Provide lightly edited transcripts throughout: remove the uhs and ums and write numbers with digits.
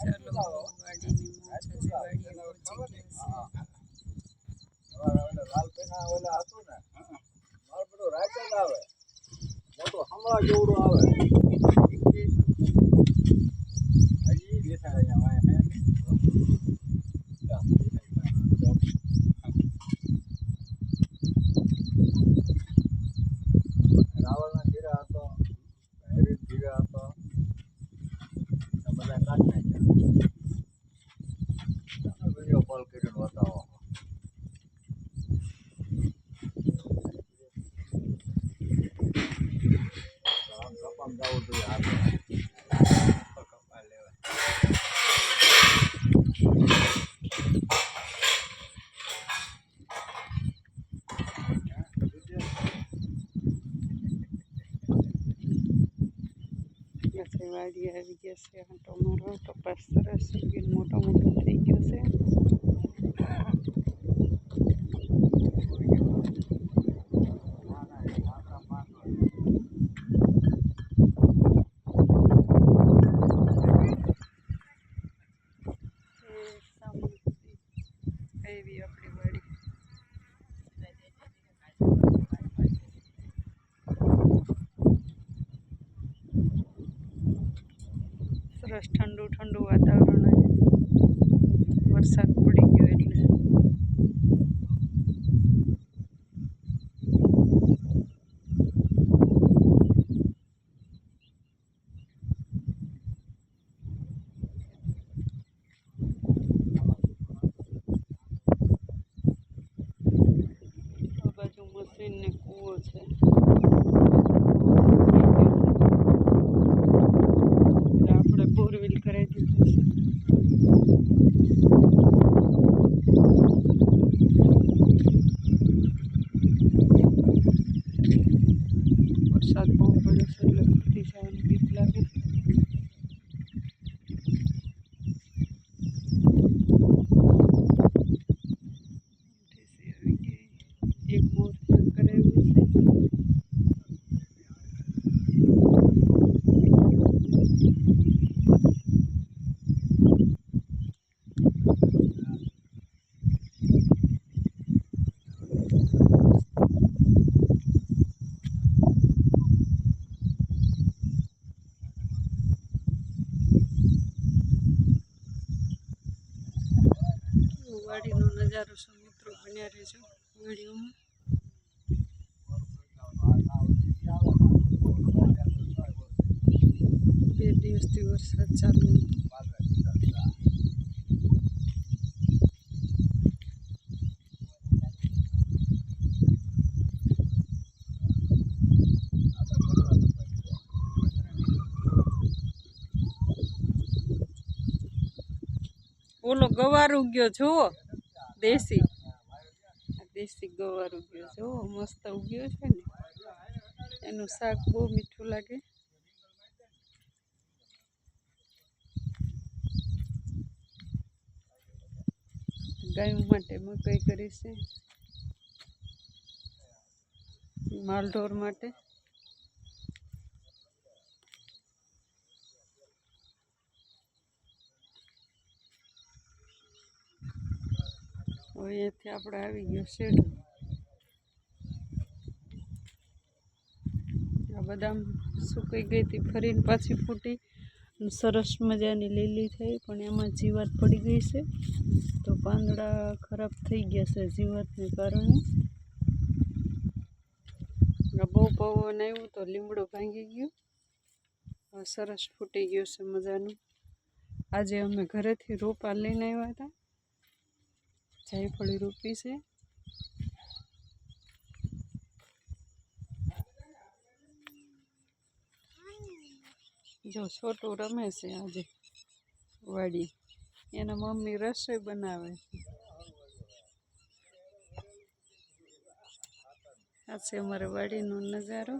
ચાલો વાડીની મોજ છે, વાડીએ પહોંચી ગયા છે. લાલ પેના ઓલા હતું ને મારે બધું રાતે જ આવે મોટો હમણાં જેવડું આવે હજી દેખાય અહીંયા રાવળના જીરા હતો હેરીન જીરા હતો બધા કાઢી નાખ્યા વિડીયો કોલ કરીને બતાવો કપામ જવું જોઈએ આ કપા લેવા વાડી આવી ગયા છે. આંટો મારો કપાસ સરસ મોટો મોટો થઈ ગયો છે. એવી આપણી વાડી સરસ ઠંડુ ઠંડુ વાતાવરણ વરસાદ પડી ગયો એટલે આ બાજુ મશીન ને કૂવો છે. આપણે બોરવેલ કરાવી દીધું છે. વરસાદ બહુ પડ્યો છે એટલે ફૂટી જવાની બીક લાગે. એક મોર કરાવ્યું છે. વાડીનો નજારો છે મિત્રો, બન્યા રહેજો વિડીયોમાં. બે દિવસથી વરસાદ ચાલુ ઓલો ગવાર ઉગ્યો જુઓ, દેશી દેશી ગવાર ઉગ્યો જુઓ, મસ્ત ઉગ્યો છે ને. એનું શાક બહુ મીઠું લાગે. ગાયો માટે મકાઈ કરી છે, માલઢોર માટે. અહીંયાથી આપણે આવી ગયો શેડ. આ બદામ સુકાઈ ગઈ હતી, ફરીને પાછી ફૂટી સરસ મજાની લીલી થઈ, પણ એમાં જીવાત પડી ગઈ છે. તો પાંદડા ખરાબ થઈ ગયા છે જીવાતને કારણે. બહુ પવન આવ્યું તો લીમડો ભાંગી ગયો. સરસ ફૂટી ગયું છે મજાનું. આજે અમે ઘરેથી રોપા લઈને આવ્યા હતા. જાયફળી રોપી છે. જો છોટું રમે છે આજે વાડી. એના મમ્મી રસોઈ બનાવે છે. આ છે અમારે વાડીનો નજારો.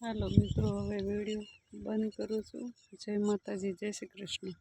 હાલો મિત્રો, હવે વિડીયો બંધ કરું છું. જય માતાજી, જય શ્રી કૃષ્ણ.